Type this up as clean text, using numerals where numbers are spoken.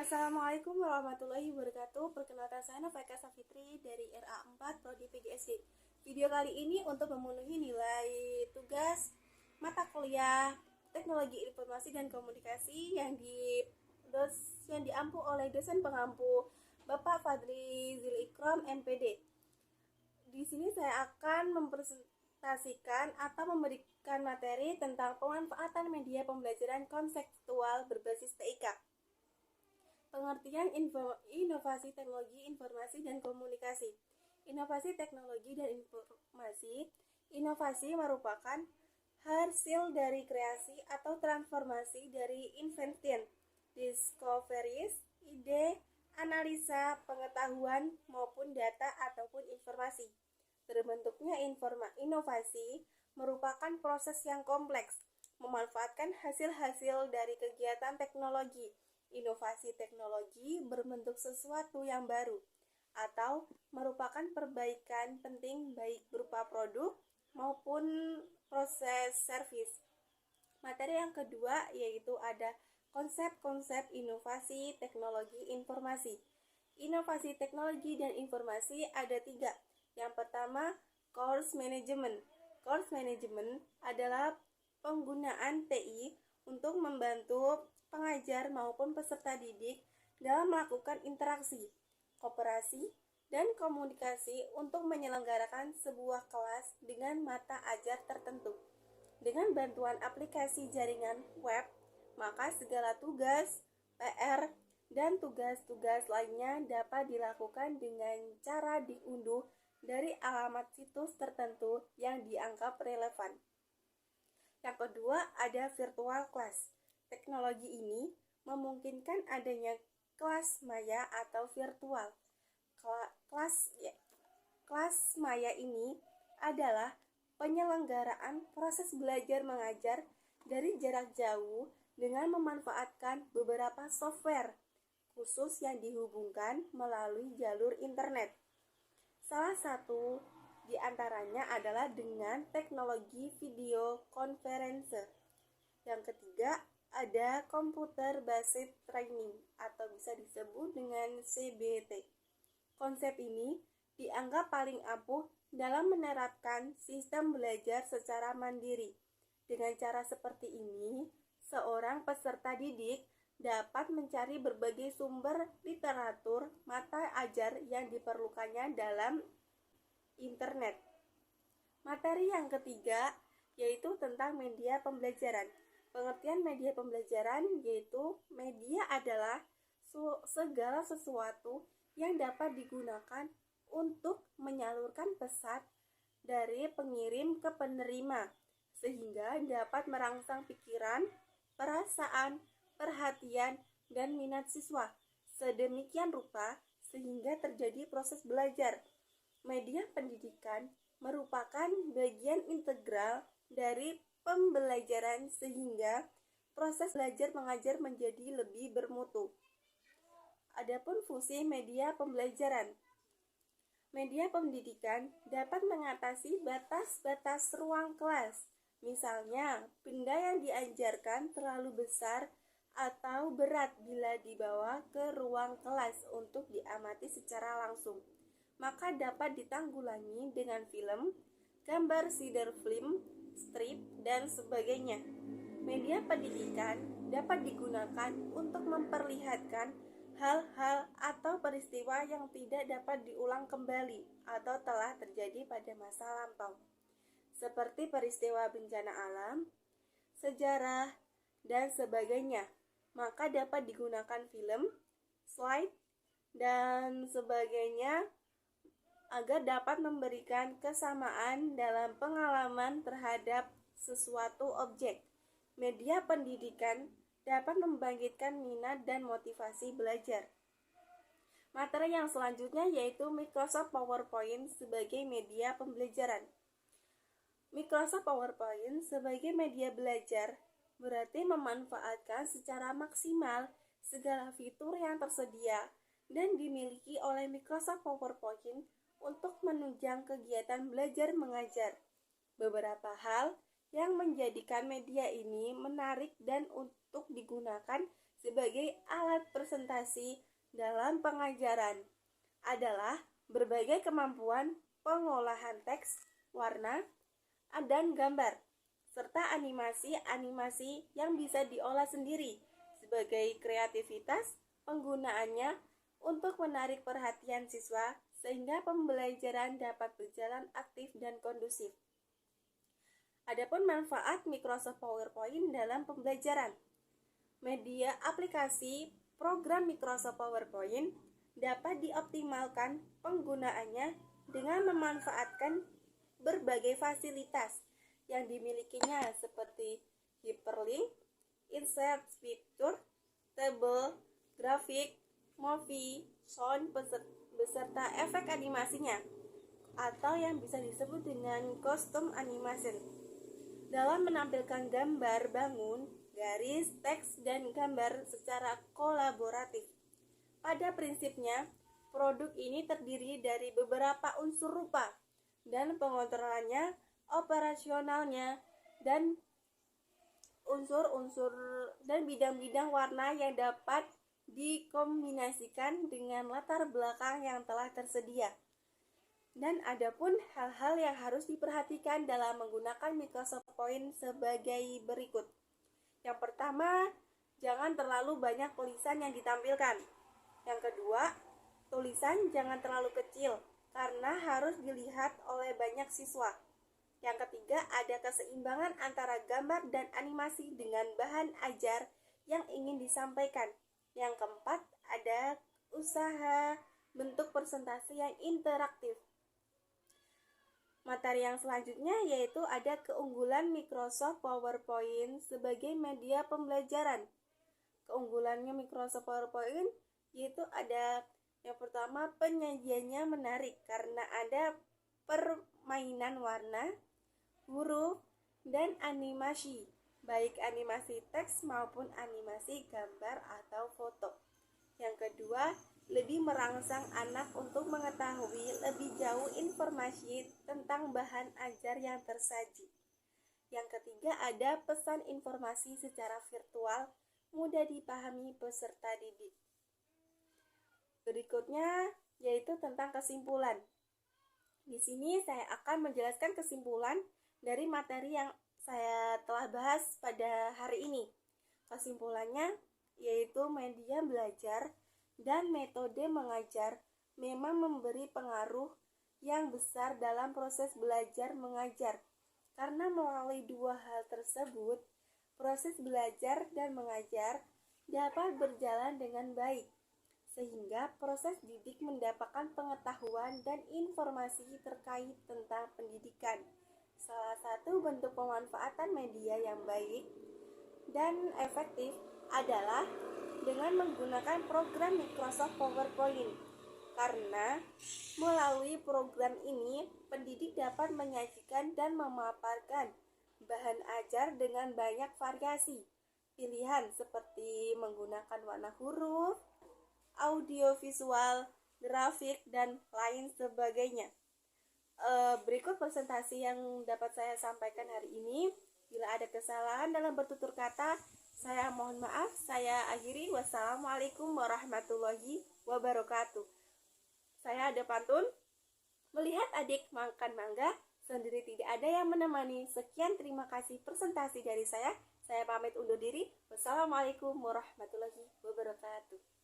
Assalamualaikum warahmatullahi wabarakatuh. Perkenalkan saya Noveka Safitri dari RA4 Prodi PGSD. Video kali ini untuk memenuhi nilai tugas mata kuliah Teknologi Informasi dan Komunikasi yang diampu oleh dosen pengampu Bapak Fadli Zilikrom MPD. Di sini saya akan mempresentasikan atau memberikan materi tentang pemanfaatan media pembelajaran konseptual berbasis TIK. Pengertian inovasi teknologi informasi dan komunikasi. Inovasi teknologi dan informasi. Inovasi merupakan hasil dari kreasi atau transformasi dari invention, discoveries, ide, analisa, pengetahuan maupun data ataupun informasi. Terbentuknya inovasi merupakan proses yang kompleks, memanfaatkan hasil-hasil dari kegiatan teknologi. Inovasi teknologi berbentuk sesuatu yang baru atau merupakan perbaikan penting baik berupa produk maupun proses servis. Materi yang kedua yaitu ada konsep-konsep inovasi teknologi informasi. Inovasi teknologi dan informasi ada 3. Yang pertama, course management. Course management adalah penggunaan TI untuk membantu pengajar maupun peserta didik dalam melakukan interaksi, kooperasi, dan komunikasi untuk menyelenggarakan sebuah kelas dengan mata ajar tertentu. Dengan bantuan aplikasi jaringan web, maka segala tugas, PR, dan tugas-tugas lainnya dapat dilakukan dengan cara diunduh dari alamat situs tertentu yang dianggap relevan. Yang kedua, ada virtual class. Teknologi ini memungkinkan adanya kelas maya atau virtual. Kelas maya ini adalah penyelenggaraan proses belajar mengajar dari jarak jauh dengan memanfaatkan beberapa software khusus yang dihubungkan melalui jalur internet. Salah satu di antaranya adalah dengan teknologi video conference. Yang ketiga, ada computer based training atau bisa disebut dengan CBT. Konsep ini dianggap paling ampuh dalam menerapkan sistem belajar secara mandiri. Dengan cara seperti ini, seorang peserta didik dapat mencari berbagai sumber literatur mata ajar yang diperlukannya dalam internet. Materi yang ketiga yaitu tentang media pembelajaran. Pengertian media pembelajaran yaitu media adalah segala sesuatu yang dapat digunakan untuk menyalurkan pesan dari pengirim ke penerima sehingga dapat merangsang pikiran, perasaan, perhatian, dan minat siswa sedemikian rupa sehingga terjadi proses belajar. Media pendidikan merupakan bagian integral dari pembelajaran sehingga proses belajar mengajar menjadi lebih bermutu. Adapun fungsi media pembelajaran. Media pendidikan dapat mengatasi batas-batas ruang kelas. Misalnya, benda yang diajarkan terlalu besar atau berat bila dibawa ke ruang kelas untuk diamati secara langsung. Maka dapat ditanggulangi dengan film, gambar sider film, strip, dan sebagainya. Media pendidikan dapat digunakan untuk memperlihatkan hal-hal atau peristiwa yang tidak dapat diulang kembali atau telah terjadi pada masa lampau, seperti peristiwa bencana alam, sejarah, dan sebagainya. Maka dapat digunakan film, slide, dan sebagainya agar dapat memberikan kesamaan dalam pengalaman terhadap sesuatu objek. Media pendidikan dapat membangkitkan minat dan motivasi belajar. Materi yang selanjutnya yaitu Microsoft PowerPoint sebagai media pembelajaran. Microsoft PowerPoint sebagai media belajar berarti memanfaatkan secara maksimal segala fitur yang tersedia dan dimiliki oleh Microsoft PowerPoint untuk menunjang kegiatan belajar mengajar. Beberapa hal yang menjadikan media ini menarik dan untuk digunakan sebagai alat presentasi dalam pengajaran adalah berbagai kemampuan pengolahan teks, warna, dan gambar, serta animasi-animasi yang bisa diolah sendiri sebagai kreativitas penggunaannya untuk menarik perhatian siswa sehingga pembelajaran dapat berjalan aktif dan kondusif. Adapun manfaat Microsoft PowerPoint dalam pembelajaran. Media aplikasi program Microsoft PowerPoint dapat dioptimalkan penggunaannya dengan memanfaatkan berbagai fasilitas yang dimilikinya seperti hyperlink, insert fitur, table, grafik, movie, sound, beserta efek animasinya, atau yang bisa disebut dengan custom animation, dalam menampilkan gambar bangun, garis, teks, dan gambar secara kolaboratif. Pada prinsipnya, produk ini terdiri dari beberapa unsur rupa dan pengontrolannya, operasionalnya, dan unsur-unsur dan bidang-bidang warna yang dapat dikombinasikan dengan latar belakang yang telah tersedia. Dan adapun hal-hal yang harus diperhatikan dalam menggunakan Microsoft Point sebagai berikut. Yang pertama, jangan terlalu banyak tulisan yang ditampilkan. Yang kedua, tulisan jangan terlalu kecil karena harus dilihat oleh banyak siswa. Yang ketiga, ada keseimbangan antara gambar dan animasi dengan bahan ajar yang ingin disampaikan. Yang keempat, ada usaha bentuk presentasi yang interaktif. Materi yang selanjutnya yaitu ada keunggulan Microsoft PowerPoint sebagai media pembelajaran. Keunggulannya Microsoft PowerPoint yaitu ada yang pertama, penyajiannya menarik karena ada permainan warna, huruf, dan animasi, baik animasi teks maupun animasi gambar atau foto. Yang kedua, lebih merangsang anak untuk mengetahui lebih jauh informasi tentang bahan ajar yang tersaji. Yang ketiga, ada pesan informasi secara virtual, mudah dipahami peserta didik. Berikutnya yaitu tentang kesimpulan. Di sini saya akan menjelaskan kesimpulan dari materi yang saya telah bahas pada hari ini. Kesimpulannya yaitu media belajar dan metode mengajar memang memberi pengaruh yang besar dalam proses belajar mengajar. Karena melalui dua hal tersebut, proses belajar dan mengajar dapat berjalan dengan baik, sehingga proses didik mendapatkan pengetahuan dan informasi terkait tentang pendidikan. Salah satu bentuk pemanfaatan media yang baik dan efektif adalah dengan menggunakan program Microsoft PowerPoint. Karena melalui program ini, pendidik dapat menyajikan dan memaparkan bahan ajar dengan banyak variasi pilihan seperti menggunakan warna huruf, audio visual, grafik, dan lain sebagainya. Berikut presentasi yang dapat saya sampaikan hari ini. Bila ada kesalahan dalam bertutur kata, saya mohon maaf. Saya akhiri. Wassalamualaikum warahmatullahi wabarakatuh. Saya ada pantun. Melihat adik makan mangga, sendiri tidak ada yang menemani. Sekian, terima kasih presentasi dari saya. Saya pamit undur diri. Wassalamualaikum warahmatullahi wabarakatuh.